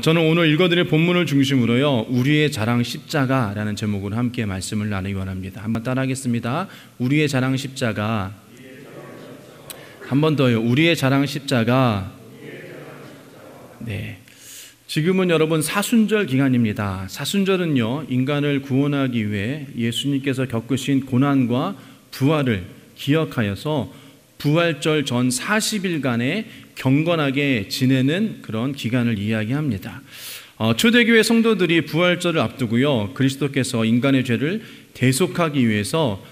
저는 오늘 읽어드릴 본문을 중심으로요, 우리의 자랑 십자가라는 제목으로 함께 말씀을 나누기 원합니다. 한번 따라하겠습니다. 우리의 자랑 십자가. 한 번 더요. 우리의 자랑 십자가. 네. 지금은 여러분 사순절 기간입니다. 사순절은요, 인간을 구원하기 위해 예수님께서 겪으신 고난과 부활을 기억하여서 부활절 전 40일간의 경건하게 지내는 그런 기간을 이야기합니다. 초대교회 성도들이 부활절을 앞두고요, 그리스도께서 인간의 죄를 대속하기 위해서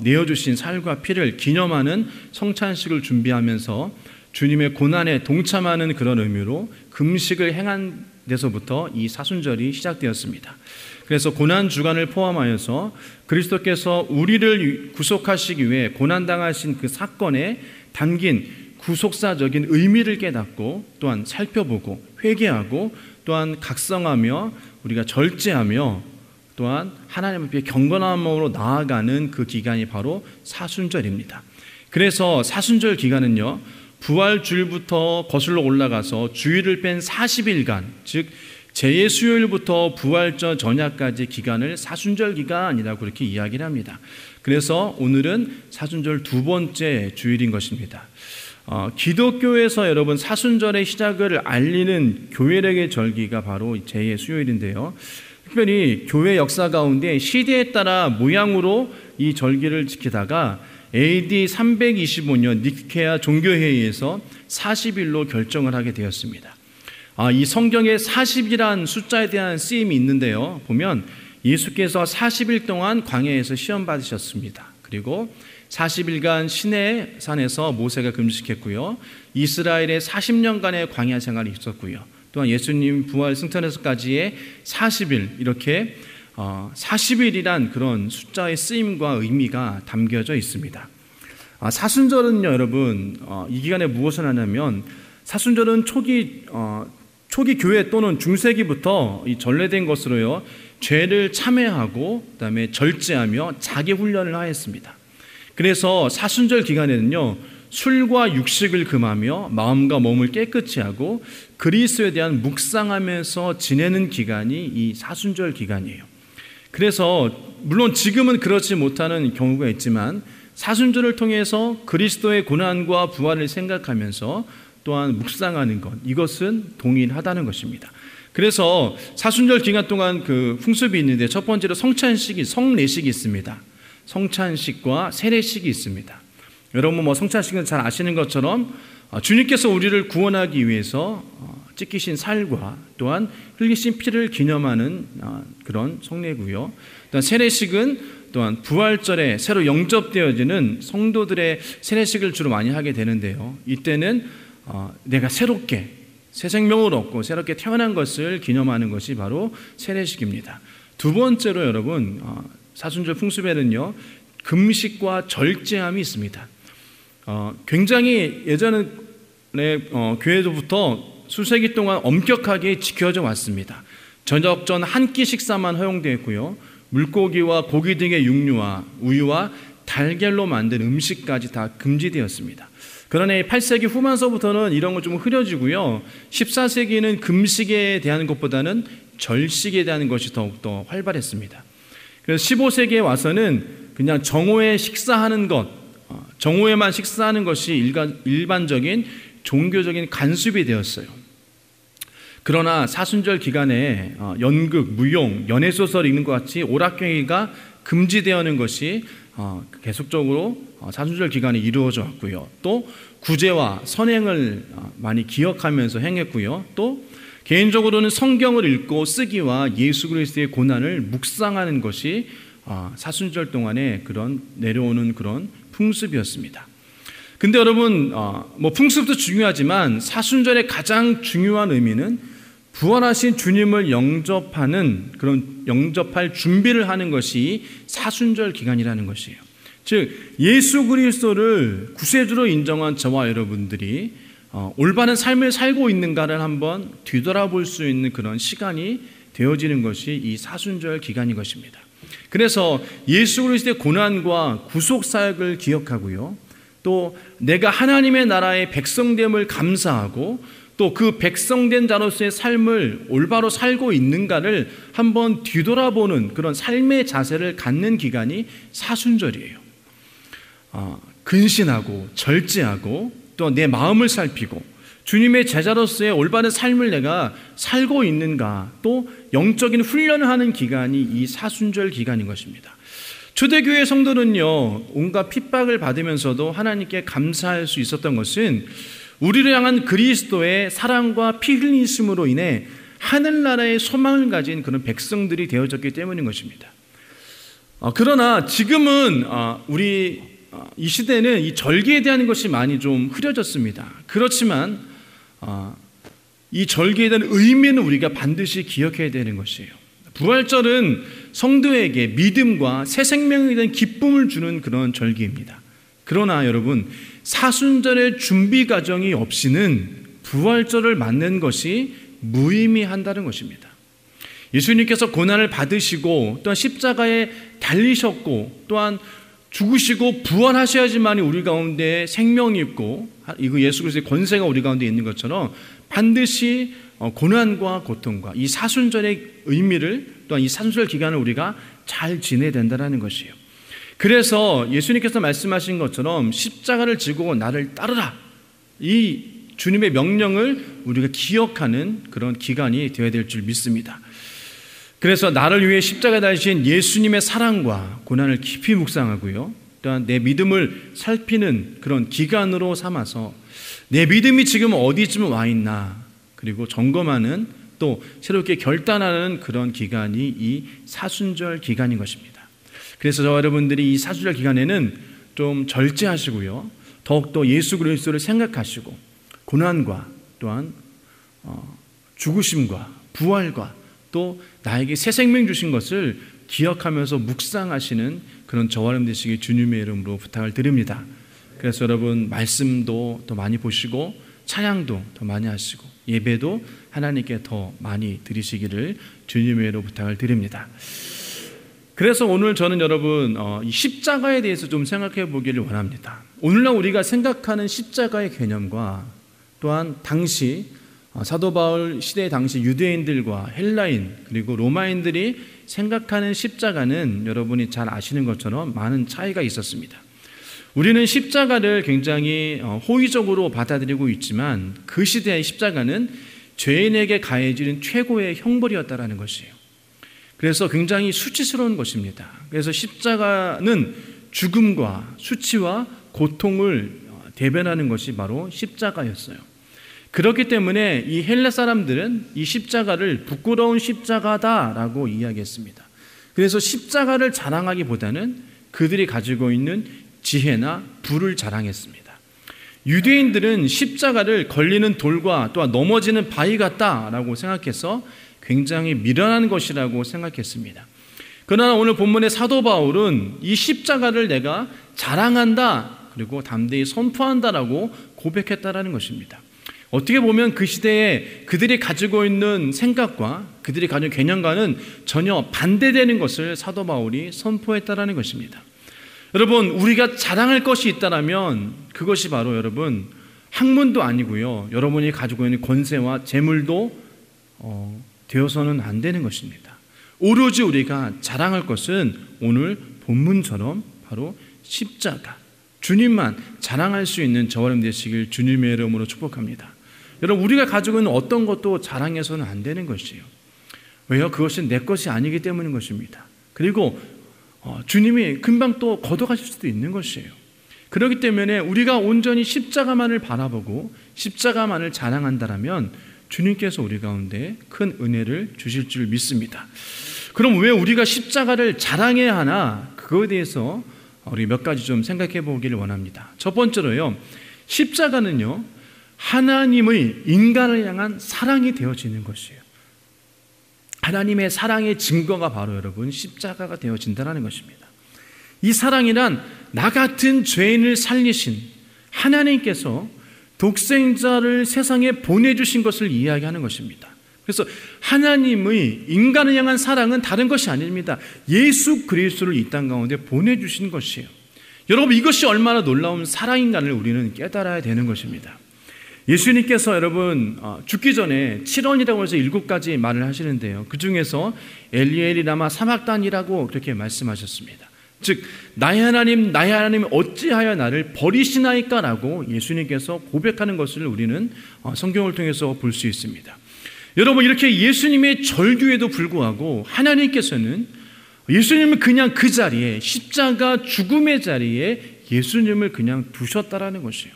내어주신 살과 피를 기념하는 성찬식을 준비하면서 주님의 고난에 동참하는 그런 의미로 금식을 행한 데서부터 이 사순절이 시작되었습니다. 그래서 고난 주간을 포함하여서 그리스도께서 우리를 구속하시기 위해 고난당하신 그 사건에 담긴 구속사적인 의미를 깨닫고 또한 살펴보고 회개하고 또한 각성하며 우리가 절제하며 또한 하나님 앞에 경건한 마음으로 나아가는 그 기간이 바로 사순절입니다. 그래서 사순절 기간은요, 부활주일부터 거슬러 올라가서 주일을 뺀 40일간, 즉 제예수요일부터 부활절 전야까지 기간을 사순절 기간이라고 그렇게 이야기를 합니다. 그래서 오늘은 사순절 두 번째 주일인 것입니다. 기독교에서 여러분 사순절의 시작을 알리는 교회력의 절기가 바로 제예수요일인데요, 특별히 교회 역사 가운데 시대에 따라 모양으로 이 절기를 지키다가 AD 325년 니케아 종교회의에서 40일로 결정을 하게 되었습니다. 이 성경에 40이란 숫자에 대한 쓰임이 있는데요, 보면 예수께서 40일 동안 광야에서 시험 받으셨습니다. 그리고 40일간 시내 산에서 모세가 금식했고요, 이스라엘의 40년간의 광야 생활이 있었고요, 또한 예수님 부활 승천에서까지의 40일, 이렇게 40일이란 그런 숫자의 쓰임과 의미가 담겨져 있습니다. 사순절은요, 여러분, 이 기간에 무엇을 하냐면, 사순절은 초기 교회 또는 중세기부터 이 전래된 것으로요, 죄를 참회하고 그다음에 절제하며 자기 훈련을 하였습니다. 그래서 사순절 기간에는요, 술과 육식을 금하며 마음과 몸을 깨끗이 하고 그리스도에 대한 묵상하면서 지내는 기간이 이 사순절 기간이에요. 그래서 물론 지금은 그렇지 못하는 경우가 있지만 사순절을 통해서 그리스도의 고난과 부활을 생각하면서 또한 묵상하는 것, 이것은 동일하다는 것입니다. 그래서 사순절 기간 동안 그 풍습이 있는데, 첫 번째로 성례식이 있습니다. 성찬식과 세례식이 있습니다. 여러분 성찬식은 잘 아시는 것처럼 주님께서 우리를 구원하기 위해서 찢기신 살과 또한 흘리신 피를 기념하는 그런 성례고요. 또한 세례식은 또한 부활절에 새로 영접되어지는 성도들의 세례식을 주로 많이 하게 되는데요, 이때는 내가 새롭게 새 생명을 얻고 새롭게 태어난 것을 기념하는 것이 바로 세례식입니다. 두 번째로 여러분, 사순절 풍습에는요, 금식과 절제함이 있습니다. 굉장히 예전에 교회로부터 수세기 동안 엄격하게 지켜져 왔습니다. 저녁 전 한 끼 식사만 허용되었고요, 물고기와 고기 등의 육류와 우유와 달걀로 만든 음식까지 다 금지되었습니다. 그러나 8세기 후반서부터는 이런 건 좀 흐려지고요, 14세기는 금식에 대한 것보다는 절식에 대한 것이 더욱더 활발했습니다. 그래서 15세기에 와서는 그냥 정오에 식사하는 것, 정오에만 식사하는 것이 일반적인 종교적인 간습이 되었어요. 그러나 사순절 기간에 연극, 무용, 연애소설 읽는 것 같이 오락행위가 금지되어는 것이 계속적으로 사순절 기간에 이루어져 왔고요, 또 구제와 선행을 많이 기억하면서 행했고요, 또 개인적으로는 성경을 읽고 쓰기와 예수 그리스도의 고난을 묵상하는 것이 사순절 동안에 그런 내려오는 그런 풍습이었습니다. 근데 여러분, 풍습도 중요하지만 사순절의 가장 중요한 의미는 부활하신 주님을 영접할 준비를 하는 것이 사순절 기간이라는 것이에요. 즉 예수 그리스도를 구세주로 인정한 저와 여러분들이 올바른 삶을 살고 있는가를 한번 뒤돌아볼 수 있는 그런 시간이 되어지는 것이 이 사순절 기간인 것입니다. 그래서 예수 그리스도의 고난과 구속 사역을 기억하고요, 또 내가 하나님의 나라의 백성됨을 감사하고 또 그 백성된 자로서의 삶을 올바로 살고 있는가를 한번 뒤돌아보는 그런 삶의 자세를 갖는 기간이 사순절이에요. 근신하고 절제하고 또 내 마음을 살피고 주님의 제자로서의 올바른 삶을 내가 살고 있는가, 또 영적인 훈련을 하는 기간이 이 사순절 기간인 것입니다. 초대교회 성도는요, 온갖 핍박을 받으면서도 하나님께 감사할 수 있었던 것은 우리를 향한 그리스도의 사랑과 피 흘리심으로 인해 하늘나라의 소망을 가진 그런 백성들이 되어졌기 때문인 것입니다. 그러나 지금은 우리 이 시대는 이 절기에 대한 것이 많이 좀 흐려졌습니다. 그렇지만 이 절기에 대한 의미는 우리가 반드시 기억해야 되는 것이에요. 부활절은 성도에게 믿음과 새 생명에 대한 기쁨을 주는 그런 절기입니다. 그러나 여러분, 사순절의 준비 과정이 없이는 부활절을 맞는 것이 무의미한다는 것입니다. 예수님께서 고난을 받으시고 또한 십자가에 달리셨고 또한 죽으시고 부활하셔야지만 우리 가운데 생명이 있고 이거 예수 그리스도의 권세가 우리 가운데 있는 것처럼 반드시 고난과 고통과 이 사순절의 의미를 또한 이 사순절 기간을 우리가 잘 지내야 된다는 것이에요. 그래서 예수님께서 말씀하신 것처럼 십자가를 지고 나를 따르라, 이 주님의 명령을 우리가 기억하는 그런 기간이 되어야 될 줄 믿습니다. 그래서 나를 위해 십자가에 달리신 예수님의 사랑과 고난을 깊이 묵상하고요, 또한 내 믿음을 살피는 그런 기간으로 삼아서 내 믿음이 지금 어디쯤 와 있나, 그리고 점검하는, 또 새롭게 결단하는 그런 기간이 이 사순절 기간인 것입니다. 그래서 저와 여러분들이 이 사순절 기간에는 좀 절제하시고요, 더욱더 예수 그리스도를 생각하시고 고난과 또한 죽으심과 부활과 또 나에게 새 생명 주신 것을 기억하면서 묵상하시는 그런 저와 여러분 되시길 주님의 이름으로 부탁을 드립니다. 그래서 여러분, 말씀도 더 많이 보시고 찬양도 더 많이 하시고 예배도 하나님께 더 많이 드리시기를 주님의 이름으로 부탁을 드립니다. 그래서 오늘 저는 여러분 이 십자가에 대해서 좀 생각해 보기를 원합니다. 오늘날 우리가 생각하는 십자가의 개념과 또한 당시 사도 바울 시대 당시 유대인들과 헬라인 그리고 로마인들이 생각하는 십자가는 여러분이 잘 아시는 것처럼 많은 차이가 있었습니다. 우리는 십자가를 굉장히 호의적으로 받아들이고 있지만 그 시대의 십자가는 죄인에게 가해지는 최고의 형벌이었다라는 것이에요. 그래서 굉장히 수치스러운 것입니다. 그래서 십자가는 죽음과 수치와 고통을 대변하는 것이 바로 십자가였어요. 그렇기 때문에 이 헬라 사람들은 이 십자가를 부끄러운 십자가다라고 이야기했습니다. 그래서 십자가를 자랑하기보다는 그들이 가지고 있는 지혜나 부를 자랑했습니다. 유대인들은 십자가를 걸리는 돌과 또한 넘어지는 바위 같다라고 생각해서 굉장히 미련한 것이라고 생각했습니다. 그러나 오늘 본문의 사도 바울은 이 십자가를 내가 자랑한다, 그리고 담대히 선포한다라고 고백했다라는 것입니다. 어떻게 보면 그 시대에 그들이 가지고 있는 생각과 그들이 가진 개념과는 전혀 반대되는 것을 사도 바울이 선포했다라는 것입니다. 여러분, 우리가 자랑할 것이 있다면 그것이 바로 여러분 학문도 아니고요, 여러분이 가지고 있는 권세와 재물도 되어서는 안 되는 것입니다. 오로지 우리가 자랑할 것은 오늘 본문처럼 바로 십자가, 주님만 자랑할 수 있는 저와 여러분 되시길 주님의 이름으로 축복합니다. 여러분, 우리가 가지고 있는 어떤 것도 자랑해서는 안 되는 것이에요. 왜요? 그것은 내 것이 아니기 때문인 것입니다. 그리고 주님이 금방 또 걷어가실 수도 있는 것이에요. 그렇기 때문에 우리가 온전히 십자가만을 바라보고 십자가만을 자랑한다면 주님께서 우리 가운데 큰 은혜를 주실 줄 믿습니다. 그럼 왜 우리가 십자가를 자랑해야 하나? 그거에 대해서 우리 몇 가지 좀 생각해 보기를 원합니다. 첫 번째로요, 십자가는요, 하나님의 인간을 향한 사랑이 되어지는 것이에요. 하나님의 사랑의 증거가 바로 여러분 십자가가 되어진다는 것입니다. 이 사랑이란 나 같은 죄인을 살리신 하나님께서 독생자를 세상에 보내주신 것을 이야기하는 것입니다. 그래서 하나님의 인간을 향한 사랑은 다른 것이 아닙니다. 예수 그리스도를 이 땅 가운데 보내주신 것이에요. 여러분, 이것이 얼마나 놀라운 사랑인가를 우리는 깨달아야 되는 것입니다. 예수님께서 여러분 죽기 전에 7원이라고 해서 7가지 말을 하시는데요. 그 중에서 엘리엘이 라마 사막단이라고 그렇게 말씀하셨습니다. 즉 나의 하나님 어찌하여 나를 버리시나이까 라고 예수님께서 고백하는 것을 우리는 성경을 통해서 볼 수 있습니다. 여러분, 이렇게 예수님의 절규에도 불구하고 하나님께서는 예수님을 그냥 그 자리에, 십자가 죽음의 자리에 예수님을 그냥 두셨다라는 것이에요.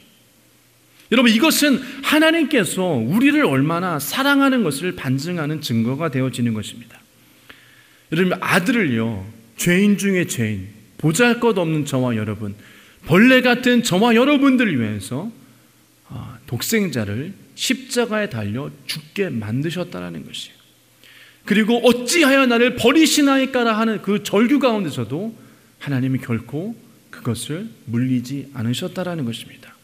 여러분, 이것은 하나님께서 우리를 얼마나 사랑하는 것을 반증하는 증거가 되어지는 것입니다. 여러분, 아들을요, 죄인 중에 죄인, 보잘것없는 저와 여러분, 벌레 같은 저와 여러분들을 위해서 독생자를 십자가에 달려 죽게 만드셨다는 것이에요. 그리고 어찌하여 나를 버리시나이까라 하는 그 절규 가운데서도 하나님이 결코 그것을 물리지 않으셨다는 것입니다.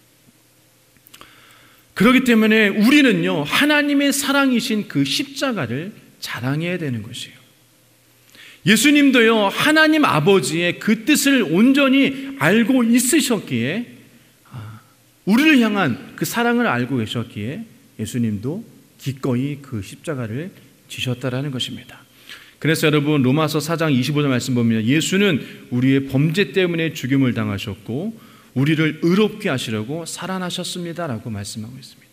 그렇기 때문에 우리는요, 하나님의 사랑이신 그 십자가를 자랑해야 되는 것이에요. 예수님도요, 하나님 아버지의 그 뜻을 온전히 알고 있으셨기에, 우리를 향한 그 사랑을 알고 계셨기에 예수님도 기꺼이 그 십자가를 지셨다라는 것입니다. 그래서 여러분, 로마서 4장 25절 말씀 보면 예수는 우리의 범죄 때문에 죽임을 당하셨고 우리를 의롭게 하시려고 살아나셨습니다라고 말씀하고 있습니다.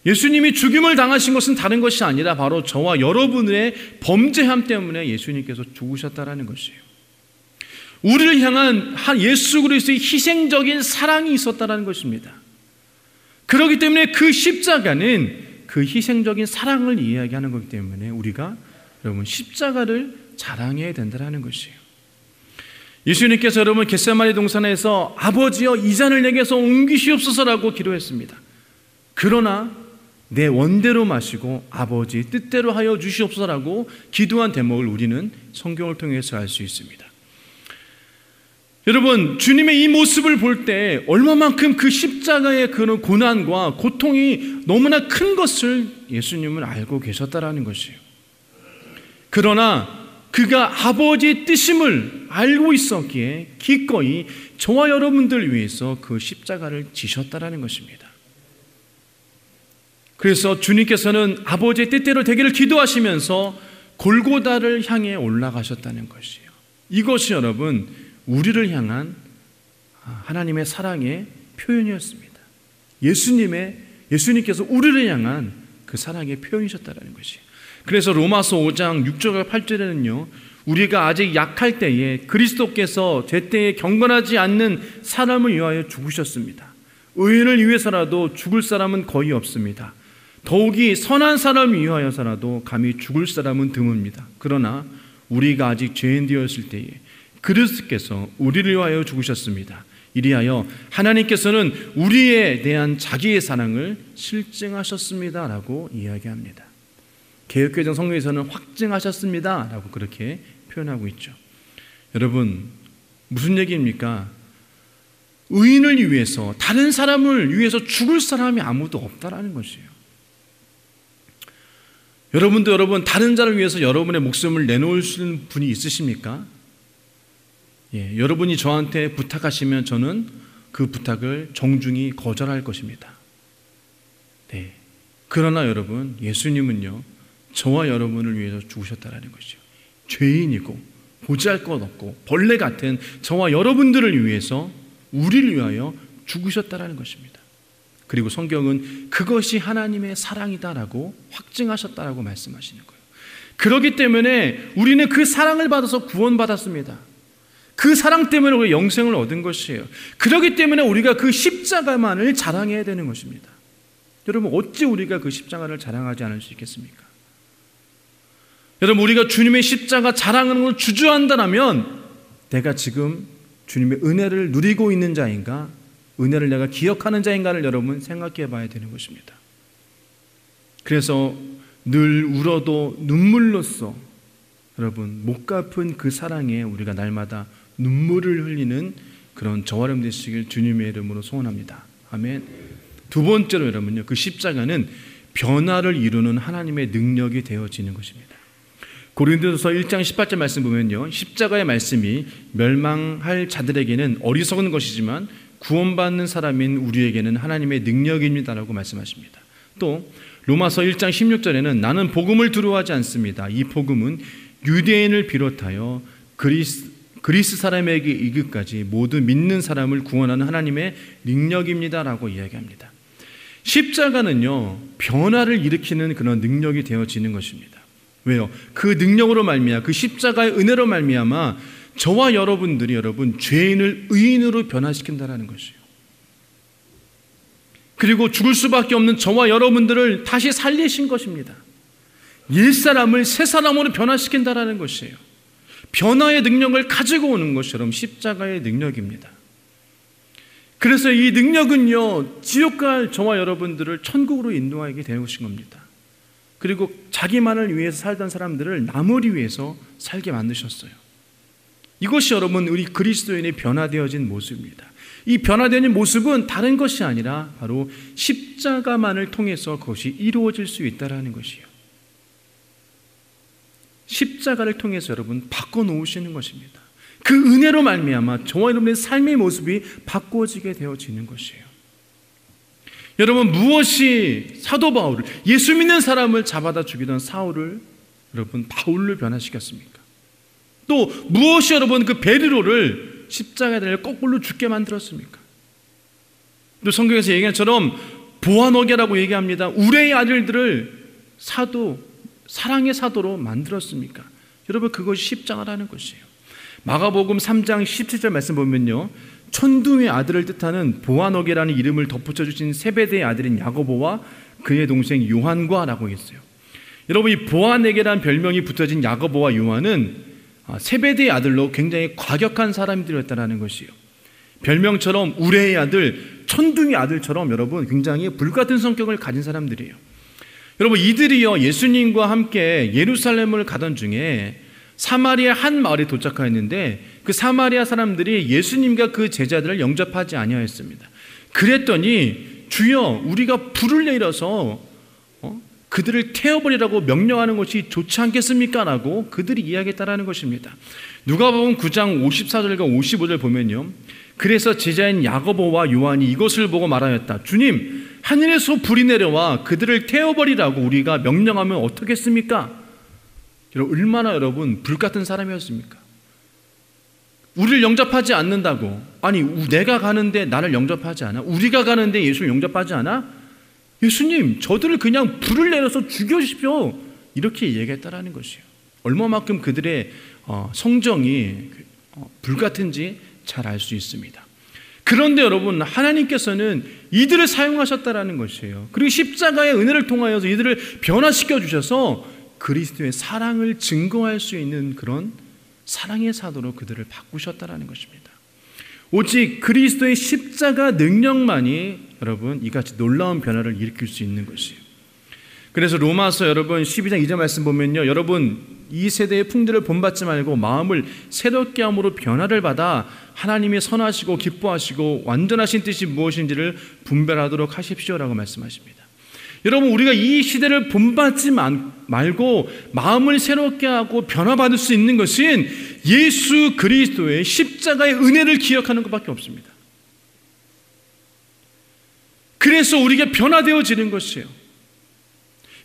예수님이 죽임을 당하신 것은 다른 것이 아니라 바로 저와 여러분의 범죄함 때문에 예수님께서 죽으셨다라는 것이에요. 우리를 향한 예수 그리스도의 희생적인 사랑이 있었다라는 것입니다. 그렇기 때문에 그 십자가는 그 희생적인 사랑을 이야기하는 거기 때문에 우리가 여러분 십자가를 자랑해야 된다는 것이에요. 예수님께서 여러분 겟세마네 동산에서 아버지여 이 잔을 내게서 옮기시옵소서라고 기도했습니다. 그러나 내 원대로 마시고 아버지 뜻대로 하여 주시옵소서라고 기도한 대목을 우리는 성경을 통해서 알 수 있습니다. 여러분, 주님의 이 모습을 볼 때 얼마만큼 그 십자가의 그런 고난과 고통이 너무나 큰 것을 예수님은 알고 계셨다라는 것이에요. 그러나 그가 아버지의 뜻임을 알고 있었기에 기꺼이 저와 여러분들 위해서 그 십자가를 지셨다라는 것입니다. 그래서 주님께서는 아버지의 뜻대로 되기를 기도하시면서 골고다를 향해 올라가셨다는 것이에요. 이것이 여러분 우리를 향한 하나님의 사랑의 표현이었습니다. 예수님께서 우리를 향한 그 사랑의 표현이셨다는 것이에요. 그래서 로마서 5장 6절과 8절에는요, 우리가 아직 약할 때에 그리스도께서 제때에 경건하지 않는 사람을 위하여 죽으셨습니다. 의인을 위해서라도 죽을 사람은 거의 없습니다. 더욱이 선한 사람을 위하여서라도 감히 죽을 사람은 드뭅니다. 그러나 우리가 아직 죄인 되었을 때에 그리스도께서 우리를 위하여 죽으셨습니다. 이리하여 하나님께서는 우리에 대한 자기의 사랑을 실증하셨습니다 라고 이야기합니다. 개역개정 성경에서는 확증하셨습니다 라고 그렇게 표현하고 있죠. 여러분, 무슨 얘기입니까? 의인을 위해서, 다른 사람을 위해서 죽을 사람이 아무도 없다라는 것이에요. 여러분도 다른 자를 위해서 여러분의 목숨을 내놓으시는 분이 있으십니까? 예, 여러분이 저한테 부탁하시면 저는 그 부탁을 정중히 거절할 것입니다. 네. 그러나 여러분, 예수님은요, 저와 여러분을 위해서 죽으셨다라는 것이죠. 죄인이고 보잘것없고 벌레 같은 저와 여러분들을 위해서, 우리를 위하여 죽으셨다라는 것입니다. 그리고 성경은 그것이 하나님의 사랑이다라고 확증하셨다라고 말씀하시는 거예요. 그렇기 때문에 우리는 그 사랑을 받아서 구원받았습니다. 그 사랑 때문에 우리가 영생을 얻은 것이에요. 그렇기 때문에 우리가 그 십자가만을 자랑해야 되는 것입니다. 여러분, 어찌 우리가 그 십자가를 자랑하지 않을 수 있겠습니까? 여러분, 우리가 주님의 십자가 자랑하는 걸 주저한다면 내가 지금 주님의 은혜를 누리고 있는 자인가, 은혜를 내가 기억하는 자인가를 여러분 생각해 봐야 되는 것입니다. 그래서 늘 울어도 눈물로써 여러분 못 갚은 그 사랑에 우리가 날마다 눈물을 흘리는 그런 저와 여러분 되시길 주님의 이름으로 소원합니다. 아멘. 두 번째로 여러분요, 그 십자가는 변화를 이루는 하나님의 능력이 되어지는 것입니다. 고린도서 1장 18절 말씀 보면요, 십자가의 말씀이 멸망할 자들에게는 어리석은 것이지만 구원받는 사람인 우리에게는 하나님의 능력입니다라고 말씀하십니다. 또 로마서 1장 16절에는 나는 복음을 두려워하지 않습니다. 이 복음은 유대인을 비롯하여 그리스 사람에게 이르기까지 모두 믿는 사람을 구원하는 하나님의 능력입니다라고 이야기합니다. 십자가는요, 변화를 일으키는 그런 능력이 되어지는 것입니다. 왜요? 그 능력으로 말미암아, 그 십자가의 은혜로 말미암아 저와 여러분들이 죄인을 의인으로 변화시킨다라는 것이에요. 그리고 죽을 수밖에 없는 저와 여러분들을 다시 살리신 것입니다. 옛사람을 새사람으로 변화시킨다라는 것이에요. 변화의 능력을 가지고 오는 것처럼 십자가의 능력입니다. 그래서 이 능력은요, 지옥 갈 저와 여러분들을 천국으로 인도하게 되는 것인 겁니다. 그리고 자기만을 위해서 살던 사람들을 남을 위해서 살게 만드셨어요. 이것이 여러분 우리 그리스도인의 변화되어진 모습입니다. 이 변화되는 모습은 다른 것이 아니라 바로 십자가만을 통해서 그것이 이루어질 수 있다는 것이에요. 십자가를 통해서 여러분 바꿔놓으시는 것입니다. 그 은혜로 말미암아 저와 여러분의 삶의 모습이 바꿔지게 되어지는 것이에요. 여러분, 무엇이 사도 바울을, 예수 믿는 사람을 잡아다 죽이던 사울을 여러분 바울로 변화시켰습니까? 또 무엇이 여러분 그 베드로를 십자가에 달려 거꾸로 죽게 만들었습니까? 또 성경에서 얘기한 것처럼 보아노게라고 얘기합니다. 우레의 아들들을 사랑의 사도로 만들었습니까? 여러분, 그것이 십자가라는 것이에요. 마가복음 3장 17절 말씀 보면요, 천둥의 아들을 뜻하는 보아노게라는 이름을 덧붙여 주신 세베대의 아들인 야고보와 그의 동생 요한과 라고 했어요. 여러분, 이 보아네게라는 별명이 붙어진 야고보와 요한은 세베대의 아들로 굉장히 과격한 사람들이었다는 것이에요. 별명처럼 우레의 아들, 천둥의 아들처럼 여러분 굉장히 불같은 성격을 가진 사람들이에요. 여러분, 이들이요 예수님과 함께 예루살렘을 가던 중에 사마리아 한 마을에 도착하였는데 그 사마리아 사람들이 예수님과 그 제자들을 영접하지 아니하였습니다. 그랬더니 주여, 우리가 불을 내려서 그들을 태워버리라고 명령하는 것이 좋지 않겠습니까? 라고 그들이 이야기했다라는 것입니다. 누가복음 9장 54절과 55절 보면요, 그래서 제자인 야고보와 요한이 이것을 보고 말하였다. 주님, 하늘에서 불이 내려와 그들을 태워버리라고 우리가 명령하면 어떻겠습니까? 얼마나 여러분 불같은 사람이었습니까? 우리를 영접하지 않는다고, 아니 내가 가는데 나를 영접하지 않아? 우리가 가는데 예수를 영접하지 않아? 예수님, 저들을 그냥 불을 내려서 죽여주십시오, 이렇게 얘기했다라는 것이에요. 얼마만큼 그들의 성정이 불같은지 잘 알 수 있습니다. 그런데 여러분, 하나님께서는 이들을 사용하셨다라는 것이에요. 그리고 십자가의 은혜를 통하여서 이들을 변화시켜 주셔서 그리스도의 사랑을 증거할 수 있는 그런 사랑의 사도로 그들을 바꾸셨다라는 것입니다. 오직 그리스도의 십자가 능력만이 여러분 이같이 놀라운 변화를 일으킬 수 있는 것이에요. 그래서 로마서 여러분 12장 2절 말씀 보면요, 여러분 이 세대의 풍조를 본받지 말고 마음을 새롭게 함으로 변화를 받아 하나님의 선하시고 기뻐하시고 완전하신 뜻이 무엇인지를 분별하도록 하십시오라고 말씀하십니다. 여러분, 우리가 이 시대를 본받지 말고 마음을 새롭게 하고 변화받을 수 있는 것은 예수 그리스도의 십자가의 은혜를 기억하는 것밖에 없습니다. 그래서 우리가 변화되어지는 것이에요.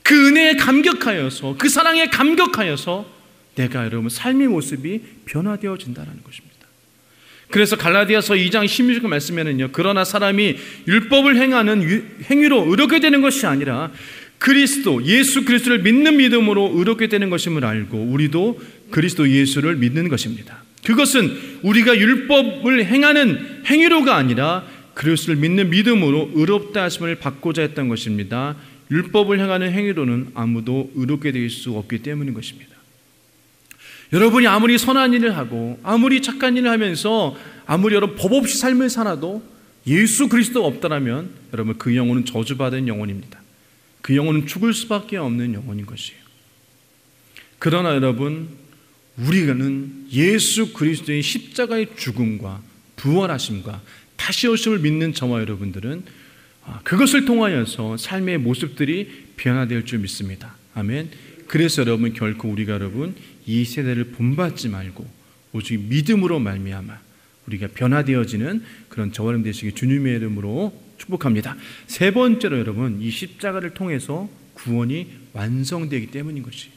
그 은혜에 감격하여서, 그 사랑에 감격하여서 내가 여러분 삶의 모습이 변화되어진다는 것입니다. 그래서 갈라디아서 2장 16절 말씀에는요, 그러나 사람이 율법을 행하는 행위로 의롭게 되는 것이 아니라 그리스도 예수 그리스도를 믿는 믿음으로 의롭게 되는 것임을 알고 우리도 그리스도 예수를 믿는 것입니다. 그것은 우리가 율법을 행하는 행위로가 아니라 그리스도를 믿는 믿음으로 의롭다 하심을 받고자 했던 것입니다. 율법을 행하는 행위로는 아무도 의롭게 될 수 없기 때문인 것입니다. 여러분이 아무리 선한 일을 하고 아무리 착한 일을 하면서 아무리 여러분 법 없이 삶을 살아도 예수 그리스도가 없다라면 여러분 그 영혼은 저주받은 영혼입니다. 그 영혼은 죽을 수밖에 없는 영혼인 것이에요. 그러나 여러분, 우리는 예수 그리스도의 십자가의 죽음과 부활하심과 다시 오심을 믿는 저와 여러분들은 그것을 통하여서 삶의 모습들이 변화될 줄 믿습니다. 아멘. 그래서 여러분, 결코 우리가 여러분 이 세대를 본받지 말고 오직 믿음으로 말미암아 우리가 변화되어지는 그런 저와 여러분 되시기 주님의 이름으로 축복합니다. 세 번째로 여러분, 이 십자가를 통해서 구원이 완성되기 때문인 것이에요.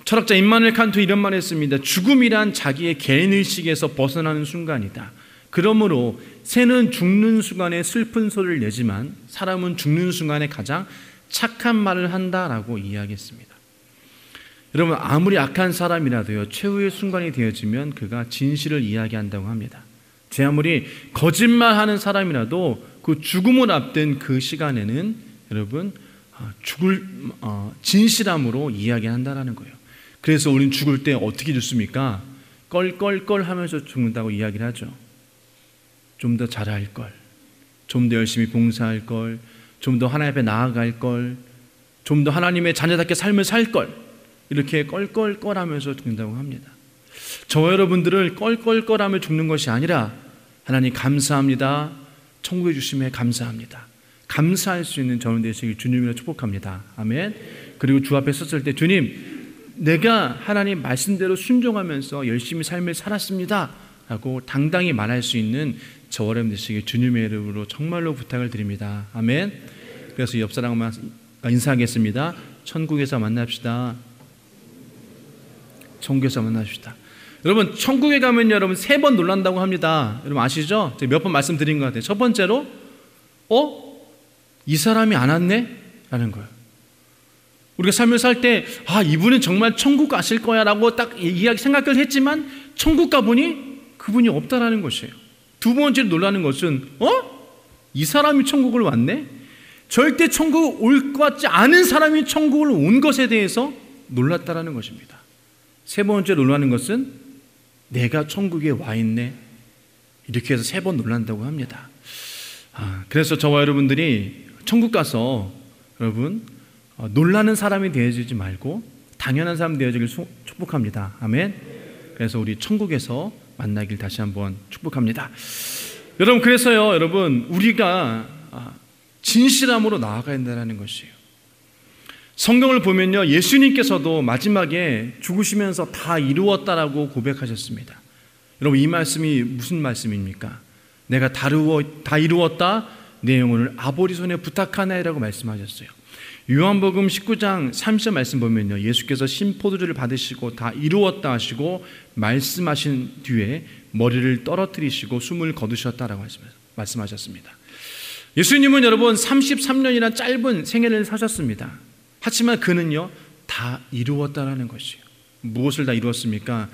철학자 임마누엘 칸트 이런 말을 했습니다. 죽음이란 자기의 개인의식에서 벗어나는 순간이다. 그러므로 새는 죽는 순간에 슬픈 소리를 내지만 사람은 죽는 순간에 가장 착한 말을 한다라고 이야기했습니다. 여러분, 아무리 악한 사람이라도요, 최후의 순간이 되어지면 그가 진실을 이야기한다고 합니다. 제 아무리 거짓말하는 사람이라도 그 죽음을 앞둔 그 시간에는 여러분 진실함으로 이야기한다라는 거예요. 그래서 우리는 죽을 때 어떻게 죽습니까? 껄껄껄 하면서 죽는다고 이야기를 하죠. 좀 더 잘할 걸, 좀 더 열심히 봉사할 걸, 좀 더 하나님 앞에 나아갈 걸, 좀 더 하나님의 자녀답게 삶을 살 걸, 이렇게 껄껄껄 하면서 죽는다고 합니다. 저와 여러분들을 껄껄껄하며 죽는 것이 아니라 하나님 감사합니다, 천국에 주심에 감사합니다, 감사할 수 있는 저는 되시길 주님으로 축복합니다. 아멘. 그리고 주 앞에 섰을 때 주님, 내가 하나님 말씀대로 순종하면서 열심히 삶을 살았습니다 라고 당당히 말할 수 있는 저와 여러분 되시길 주님의 이름으로 정말로 부탁을 드립니다. 아멘. 그래서 옆 사람과 인사하겠습니다. 천국에서 만납시다. 천국에서 만납시다. 여러분, 천국에 가면 여러분 3번 놀란다고 합니다. 여러분 아시죠? 제가 몇 번 말씀드린 것 같아요. 첫 번째로 이 사람이 안 왔네? 라는 거예요. 우리가 삶을 살 때 이분은 정말 천국 가실 거야 라고 딱 생각을 했지만 천국 가보니 그분이 없다라는 것이에요. 두 번째로 놀라는 것은 이 사람이 천국을 왔네? 절대 천국 올 것 같지 않은 사람이 천국을 온 것에 대해서 놀랐다라는 것입니다. 세 번째 놀라는 것은 내가 천국에 와 있네, 이렇게 해서 3번 놀란다고 합니다. 그래서 저와 여러분들이 천국 가서 여러분 놀라는 사람이 되어지지 말고 당연한 사람 되어지길 축복합니다. 아멘. 그래서 우리 천국에서 만나길 다시 한번 축복합니다. 여러분, 그래서요, 여러분, 우리가 진실함으로 나아가야 된다는 것이에요. 성경을 보면요, 예수님께서도 마지막에 죽으시면서 다 이루었다라고 고백하셨습니다. 여러분, 이 말씀이 무슨 말씀입니까? 내가 다 이루었다, 내 영혼을 아버지 손에 부탁하나이라고 말씀하셨어요. 요한복음 19장 30절 말씀 보면요, 예수께서 신포도주를 받으시고 다 이루었다 하시고 말씀하신 뒤에 머리를 떨어뜨리시고 숨을 거두셨다라고 말씀하셨습니다. 예수님은 여러분 33년이나 짧은 생애를 사셨습니다. 하지만 그는요, 다 이루었다라는 것이에요. 무엇을 다 이루었습니까?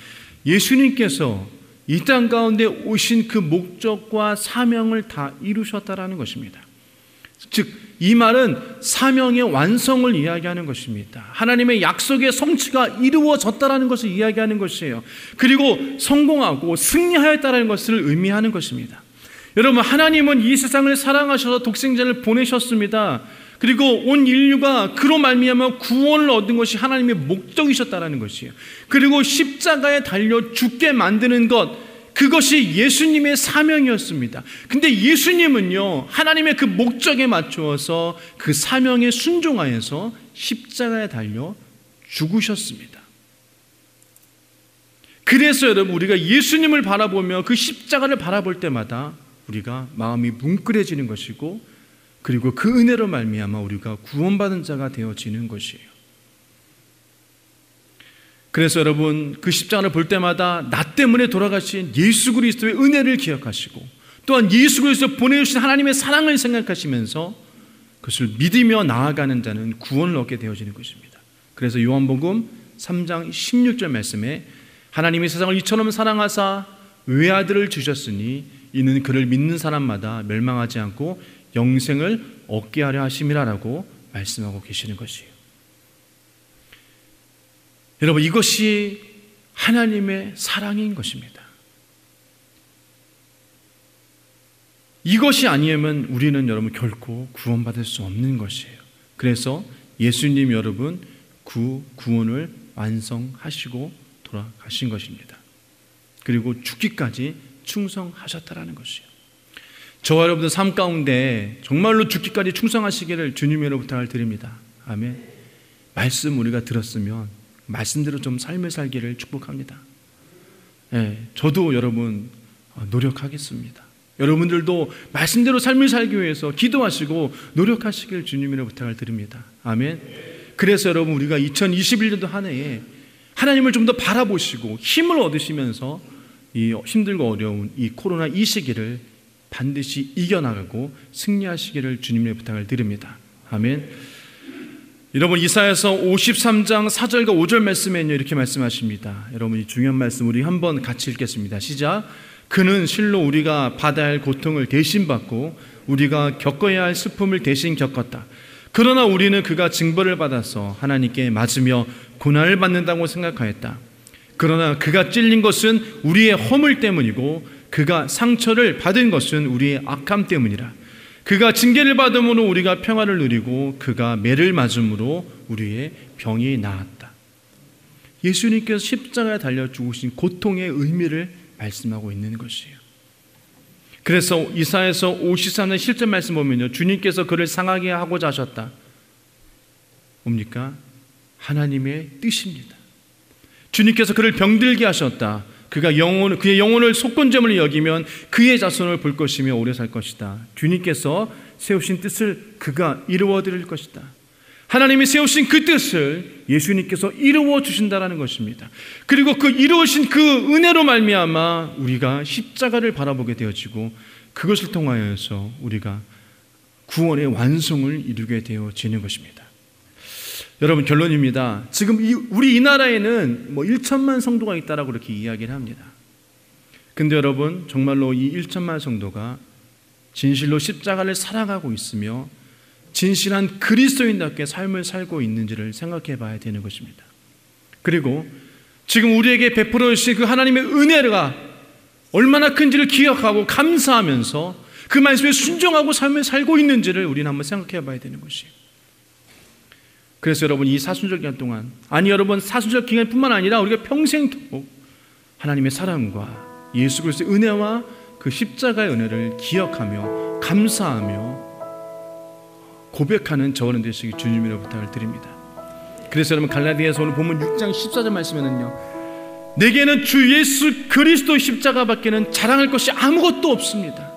예수님께서 이 땅 가운데 오신 그 목적과 사명을 다 이루셨다라는 것입니다. 즉, 이 말은 사명의 완성을 이야기하는 것입니다. 하나님의 약속의 성취가 이루어졌다라는 것을 이야기하는 것이에요. 그리고 성공하고 승리하였다라는 것을 의미하는 것입니다. 여러분, 하나님은 이 세상을 사랑하셔서 독생자를 보내셨습니다. 그리고 온 인류가 그로 말미암아 구원을 얻은 것이 하나님의 목적이셨다라는 것이에요. 그리고 십자가에 달려 죽게 만드는 것, 그것이 예수님의 사명이었습니다. 근데 예수님은요, 하나님의 그 목적에 맞추어서 그 사명에 순종하여서 십자가에 달려 죽으셨습니다. 그래서 여러분, 우리가 예수님을 바라보며 그 십자가를 바라볼 때마다 우리가 마음이 뭉클해지는 것이고, 그리고 그 은혜로 말미암아 우리가 구원받은 자가 되어지는 것이에요. 그래서 여러분, 그 십자가를 볼 때마다 나 때문에 돌아가신 예수 그리스도의 은혜를 기억하시고, 또한 예수 그리스도 보내주신 하나님의 사랑을 생각하시면서 그것을 믿으며 나아가는 자는 구원을 얻게 되어지는 것입니다. 그래서 요한복음 3장 16절 말씀에 하나님이 세상을 이처럼 사랑하사 외아들을 주셨으니 이는 그를 믿는 사람마다 멸망하지 않고 영생을 얻게 하려 하심이라라고 말씀하고 계시는 것이에요. 여러분, 이것이 하나님의 사랑인 것입니다. 이것이 아니면 우리는 여러분 결코 구원받을 수 없는 것이에요. 그래서 예수님 여러분 구원을 완성하시고 돌아가신 것입니다. 그리고 죽기까지 충성하셨다라는 것이에요. 저와 여러분들 삶 가운데 정말로 죽기까지 충성하시기를 주님으로 부탁을 드립니다. 아멘. 말씀 우리가 들었으면 말씀대로 좀 삶을 살기를 축복합니다. 저도 여러분 노력하겠습니다. 여러분들도 말씀대로 삶을 살기 위해서 기도하시고 노력하시길 주님으로 부탁을 드립니다. 아멘. 그래서 여러분 우리가 2021년도 한 해에 하나님을 좀 더 바라보시고 힘을 얻으시면서 이 힘들고 어려운 이 코로나 이 시기를 반드시 이겨나가고 승리하시기를 주님의 부탁을 드립니다. 아멘. 여러분 이사야서 53장 4절과 5절 말씀에는요 이렇게 말씀하십니다. 여러분 이 중요한 말씀 우리 한번 같이 읽겠습니다. 시작. 그는 실로 우리가 받아야 할 고통을 대신 받고 우리가 겪어야 할 슬픔을 대신 겪었다. 그러나 우리는 그가 징벌을 받아서 하나님께 맞으며 고난을 받는다고 생각하였다. 그러나 그가 찔린 것은 우리의 허물 때문이고 그가 상처를 받은 것은 우리의 악함 때문이라. 그가 징계를 받음으로 우리가 평화를 누리고 그가 매를 맞음으로 우리의 병이 나았다. 예수님께서 십자가에 달려 죽으신 고통의 의미를 말씀하고 있는 것이에요. 그래서 이사야서 53년 7절 말씀 보면요 주님께서 그를 상하게 하고자 하셨다. 뭡니까? 하나님의 뜻입니다. 주님께서 그를 병들게 하셨다. 그의 영혼을 속건제물로 여기면 그의 자손을 볼 것이며 오래 살 것이다. 주님께서 세우신 뜻을 그가 이루어 드릴 것이다. 하나님이 세우신 그 뜻을 예수님께서 이루어 주신다라는 것입니다. 그리고 그 이루어진 그 은혜로 말미암아 우리가 십자가를 바라보게 되어지고 그것을 통하여서 우리가 구원의 완성을 이루게 되어지는 것입니다. 여러분 결론입니다. 지금 우리 이 나라에는 1천만 성도가 있다라고 그렇게 이야기를 합니다. 근데 여러분 정말로 이 1천만 성도가 진실로 십자가를 살아가고 있으며 진실한 그리스도인답게 삶을 살고 있는지를 생각해 봐야 되는 것입니다. 그리고 지금 우리에게 베풀어 주신 그 하나님의 은혜가 얼마나 큰지를 기억하고 감사하면서 그 말씀에 순종하고 삶을 살고 있는지를 우리는 한번 생각해 봐야 되는 것이에요. 그래서 여러분 이 사순절 기간 동안 여러분 사순절 기간뿐만 아니라 우리가 평생토록 하나님의 사랑과 예수 그리스도의 은혜와 그 십자가의 은혜를 기억하며 감사하며 고백하는 저는 되시기 주님이라고 부탁을 드립니다. 그래서 여러분 갈라디아서 오늘 본문 6장 14절 말씀에는요 내게는 주 예수 그리스도 십자가밖에는 자랑할 것이 아무것도 없습니다.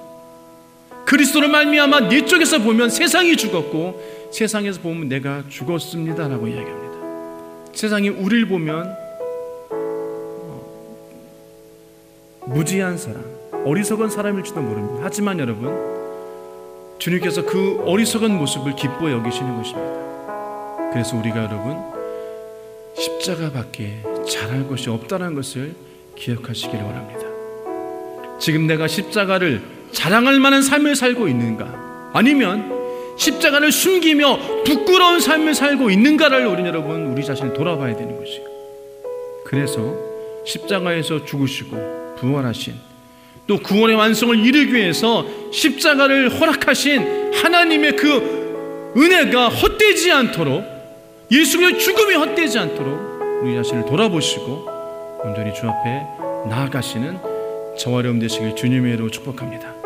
그리스도를 말미암아 내 쪽에서 보면 세상이 죽었고 세상에서 보면 내가 죽었습니다 라고 이야기합니다. 세상이 우리를 보면 무지한 사람, 어리석은 사람일지도 모릅니다. 하지만 여러분 주님께서 그 어리석은 모습을 기뻐 여기시는 것입니다. 그래서 우리가 여러분 십자가밖에 잘할 것이 없다는 것을 기억하시기를 원합니다. 지금 내가 십자가를 자랑할 만한 삶을 살고 있는가, 아니면 십자가를 숨기며 부끄러운 삶을 살고 있는가를 우리 자신을 돌아봐야 되는 것이에요. 그래서 십자가에서 죽으시고 부활하신 또 구원의 완성을 이루기 위해서 십자가를 허락하신 하나님의 그 은혜가 헛되지 않도록, 예수님의 죽음이 헛되지 않도록 우리 자신을 돌아보시고 온전히 주 앞에 나아가시는 저와 여러분 되시길 주님의 이름으로 축복합니다.